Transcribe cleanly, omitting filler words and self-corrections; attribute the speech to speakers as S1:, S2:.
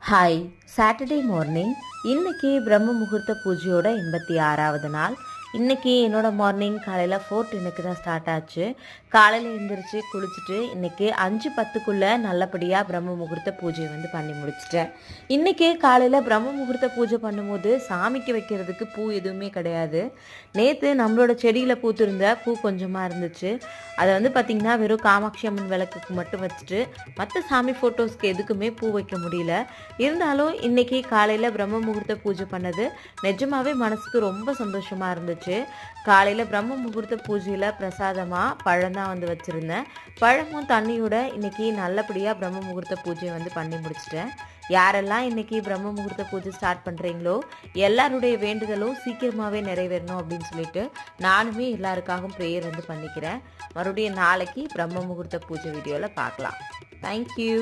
S1: Hi, Saturday morning. இன்னைக்கு பிரம்ம முகூர்த்த பூஜையோட 86வது நாள். இன்னைக்கு என்னோட மார்னிங் காலையில் 4:10க்கு தான் ஸ்டார்ட் ஆச்சு. காலையில் எழுந்திரிச்சு குளிச்சுட்டு இன்னைக்கு 5:10க்குள்ளே நல்லபடியாக பிரம்ம முகூர்த்த பூஜை பண்ணி முடிச்சிட்டேன். இன்னைக்கு காலையில் பிரம்ம முகூர்த்த பூஜை பண்ணும்போது சாமிக்கு வைக்கிறதுக்கு பூ எதுவுமே கிடையாது. நேற்று நம்மளோட செடியில் பூத்திருந்த பூ கொஞ்சமாக இருந்துச்சு. அதை பார்த்திங்கன்னா வெறும் காமாட்சி அம்மன் விளக்குக்கு மட்டும் வச்சுட்டு மற்ற சாமி ஃபோட்டோஸ்க்கு எதுக்குமே பூ வைக்க முடியல. இருந்தாலும் இன்னைக்கு காலையில் பிரம்ம முகூர்த்த பூஜை பண்ணது நிஜமாவே மனசுக்கு ரொம்ப சந்தோஷமாக இருந்துச்சு. காலையில் பிரம்ம முகூர்த்த பூஜையில் பிரசாதமாக பழம் தான் வச்சுருந்தேன். பழமும் தண்ணியோட இன்னைக்கு நல்லபடியாக பிரம்ம முகூர்த்த பூஜை பண்ணி முடிச்சிட்டேன். யாரெல்லாம் இன்னைக்கு பிரம்ம முகூர்த்த பூஜை ஸ்டார்ட் பண்ணுறீங்களோ எல்லாருடைய வேண்டுதலும் சீக்கிரமாகவே நிறைவேறணும் அப்படின்னு சொல்லிட்டு நானுமே எல்லாருக்காகவும் ப்ரேயர் பண்ணிக்கிறேன். மறுபடியும் நாளைக்கு பிரம்ம முகூர்த்த பூஜை வீடியோவில் பார்க்கலாம். தேங்க்யூ.